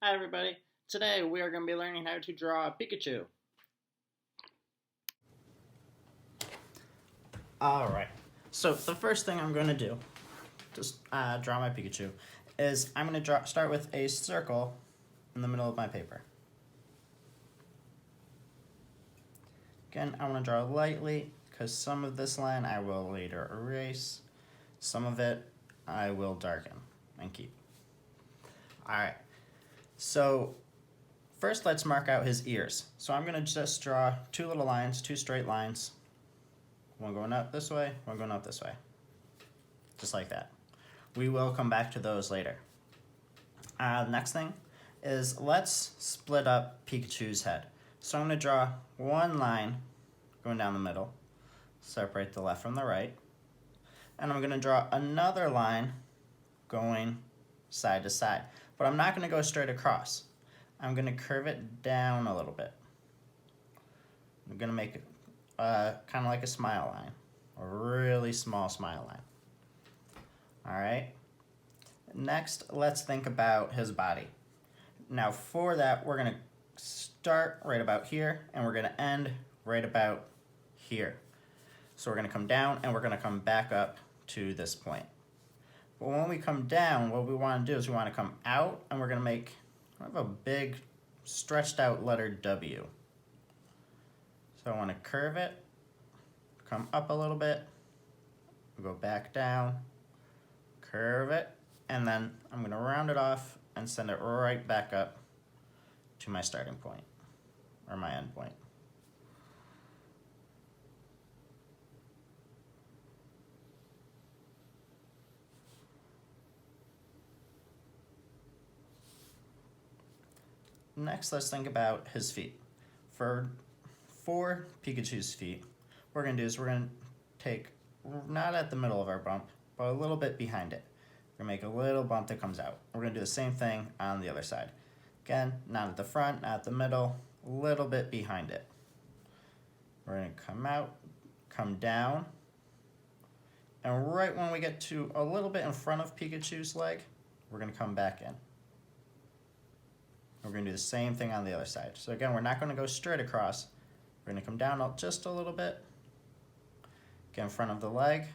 Hi everybody. Today we are going to be learning how to draw Pikachu. Alright, so the first thing I'm going to do to draw my Pikachu is I'm going to start with a circle in the middle of my paper. Again, I want to draw lightly because some of this line I will later erase. Some of it I will darken and keep. Alright, so first let's mark out his ears. So I'm going to just draw two little lines, two straight lines. One going up this way, one going up this way. Just like that. We will come back to those later. Next thing is let's split up Pikachu's head. So I'm going to draw one line going down the middle, separate the left from the right, and I'm going to draw another line going side to side. But I'm not going to go straight across. I'm going to curve it down a little bit. I'm going to make it kind of like a smile line, a really small smile line. All right. Next, let's think about his body. Now for that, we're going to start right about here and we're going to end right about here. So we're going to come down and we're going to come back up to this point. But when we come down, what we want to do is we want to come out and we're going to make kind of a big stretched out letter W. So I want to curve it, come up a little bit, go back down, curve it, and then I'm going to round it off and send it right back up to my starting point, or my end point. Next, let's think about his feet. For Pikachu's feet, what we're going to do is we're going to take, not at the middle of our bump, but a little bit behind it. We're going to make a little bump that comes out. We're going to do the same thing on the other side. Again, not at the front, not at the middle, a little bit behind it. We're going to come out, come down, and right when we get to a little bit in front of Pikachu's leg, we're going to come back in. We're going to do the same thing on the other side. So again, we're not going to go straight across. We're going to come down just a little bit, get in front of the leg,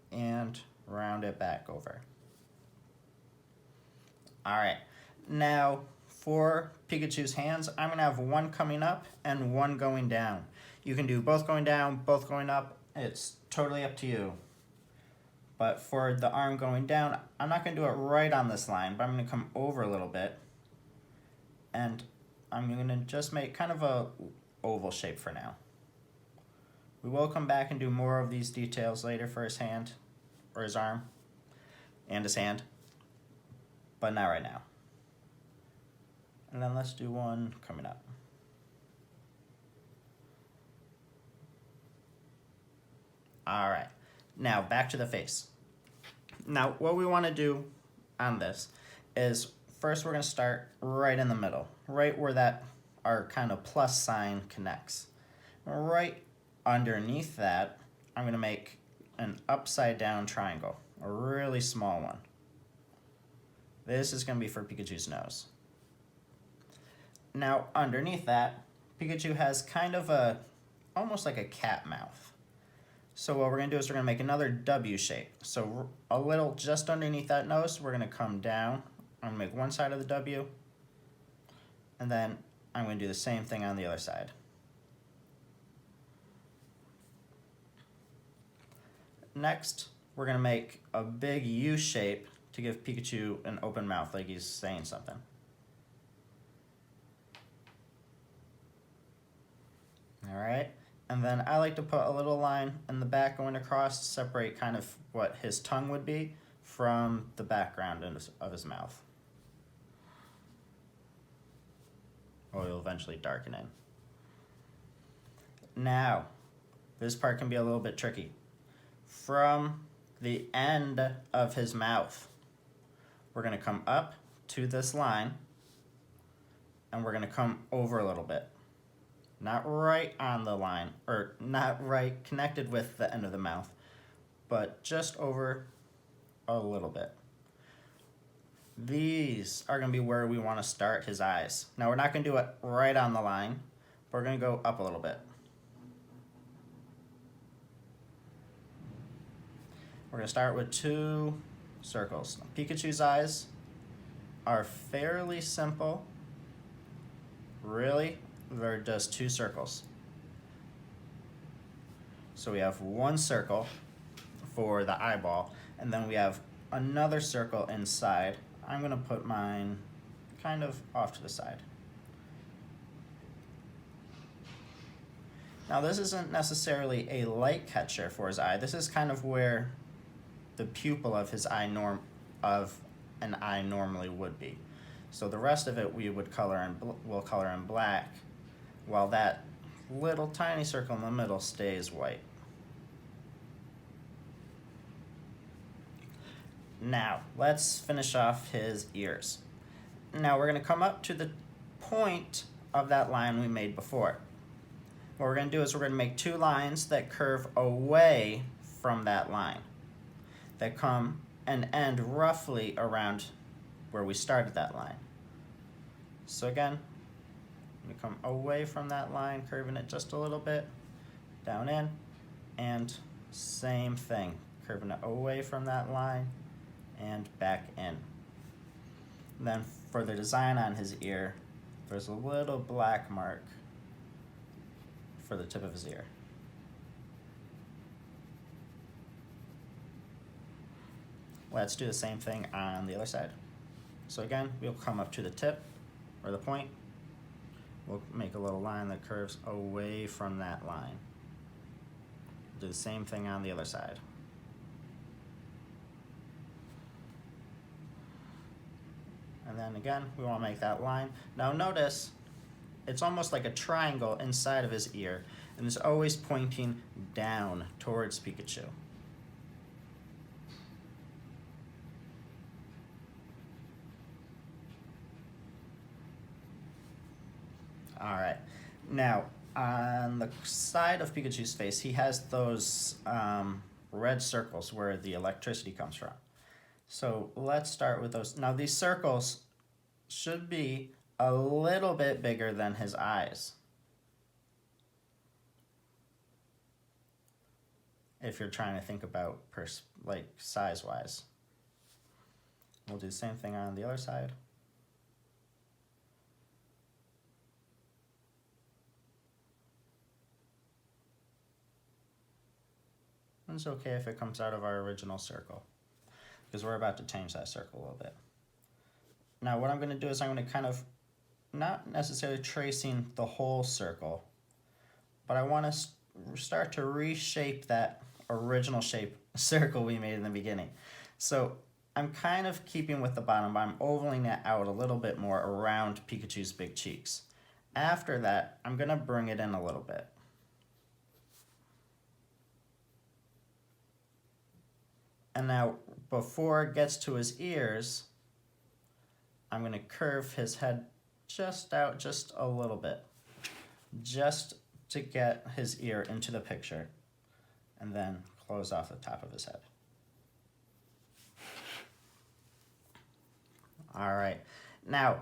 and round it back over. All right, now for Pikachu's hands, I'm going to have one coming up and one going down. You can do both going down, both going up. It's totally up to you. But for the arm going down, I'm not going to do it right on this line, but I'm going to come over a little bit. And I'm going to just make kind of a oval shape for now. We will come back and do more of these details later for his hand, or his arm, and his hand, but not right now. And then let's do one coming up. All right, now back to the face. Now what we want to do on this is first we're going to start right in the middle, right where that our kind of plus sign connects. Right underneath that, I'm going to make an upside down triangle, a really small one. This is going to be for Pikachu's nose. Now underneath that, Pikachu has kind of almost like a cat mouth. So what we're going to do is we're going to make another W shape. So a little just underneath that nose, we're going to come down. I'm going to make one side of the W, and then I'm going to do the same thing on the other side. Next, we're going to make a big U shape to give Pikachu an open mouth, like he's saying something. All right, and then I like to put a little line in the back going across to separate kind of what his tongue would be from the background of his mouth. Or you'll eventually darken in. Now, this part can be a little bit tricky. From the end of his mouth, we're going to come up to this line, and we're going to come over a little bit. Not right on the line, or not right connected with the end of the mouth, but just over a little bit. these are going to be where we want to start his eyes. Now we're not going to do it right on the line. We're going to go up a little bit. We're going to start with 2 circles. Pikachu's eyes are fairly simple. Really, they're just 2 circles. So we have 1 circle for the eyeball, and then we have another circle inside. I'm going to put mine kind of off to the side. Now this isn't necessarily a light catcher for his eye. This is kind of where the pupil of his eye normally would be. So the rest of it we would color in black, while that little tiny circle in the middle stays white. Now let's finish off his ears. Now we're going to come up to the point of that line we made before. What we're going to do is we're going to make 2 lines that curve away from that line, that come and end roughly around where we started that line. So again, I'm going to come away from that line, curving it just a little bit, down in, and same thing, curving it away from that line and back in. And then for the design on his ear, there's a little black mark for the tip of his ear. Let's do the same thing on the other side. So again, we'll come up to the tip or the point. We'll make a little line that curves away from that line. Do the same thing on the other side. And then again, we want to make that line. Now notice, it's almost like a triangle inside of his ear, and it's always pointing down towards Pikachu. Alright, now on the side of Pikachu's face, he has those red circles where the electricity comes from. So let's start with those. Now these circles should be a little bit bigger than his eyes, if you're trying to think about like size-wise. We'll do the same thing on the other side. It's okay if it comes out of our original circle, because we're about to change that circle a little bit. Now what I'm going to do is I'm going to kind of, not necessarily tracing the whole circle, but I want to start to reshape that original shape circle we made in the beginning. So I'm kind of keeping with the bottom, but I'm ovaling it out a little bit more around Pikachu's big cheeks. After that, I'm going to bring it in a little bit. And now, before it gets to his ears, I'm going to curve his head just out just a little bit, just to get his ear into the picture, and then close off the top of his head. All right, now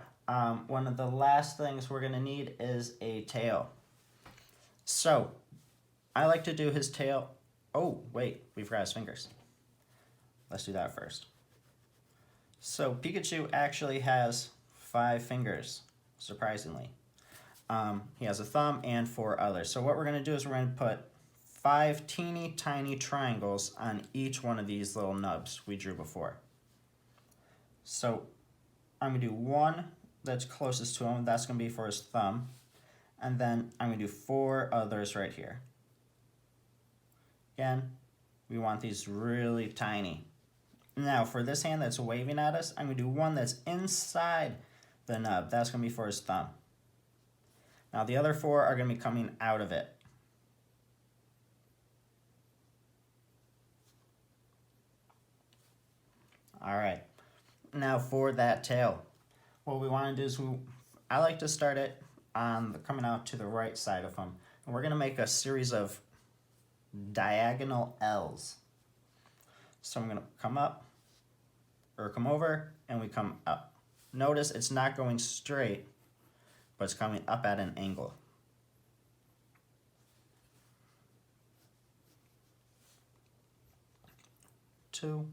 one of the last things we're going to need is a tail. So I like to do his tail. Oh, wait, we forgot his fingers. Let's do that first. So Pikachu actually has 5 fingers, surprisingly. He has a thumb and 4 others. So what we're going to do is we're going to put 5 teeny tiny triangles on each one of these little nubs we drew before. So I'm going to do one that's closest to him. That's going to be for his thumb. And then I'm going to do 4 others right here. Again, we want these really tiny. Now for this hand that's waving at us, I'm going to do one that's inside the nub. That's going to be for his thumb. Now the other 4 are going to be coming out of it. All right. Now for that tail, what we want to do is I like to start it on coming out to the right side of him. And we're going to make a series of diagonal L's. So I'm going to come up, or come over, and we come up. Notice it's not going straight, but it's coming up at an angle. Two.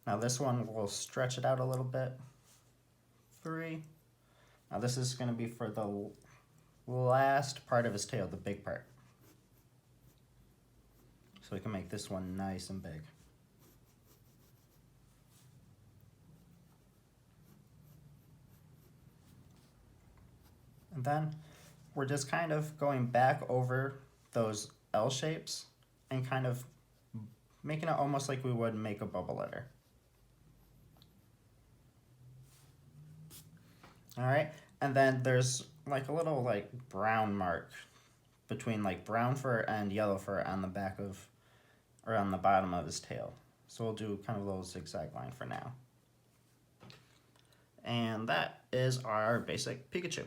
Now this one, we'll stretch it out a little bit. 3. Now this is going to be for the last part of his tail, the big part. So we can make this one nice and big. And then we're just kind of going back over those L shapes and kind of making it almost like we would make a bubble letter. All right, and then there's like a little like brown mark between like brown fur and yellow fur on the back of, or on the bottom of his tail. So we'll do kind of a little zigzag line for now. And that is our basic Pikachu.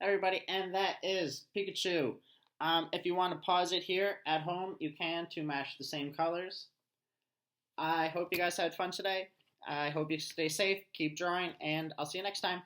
Everybody, and that is Pikachu. If you want to pause it here at home, you can to match the same colors. I hope you guys had fun today. I hope you stay safe, keep drawing, and I'll see you next time.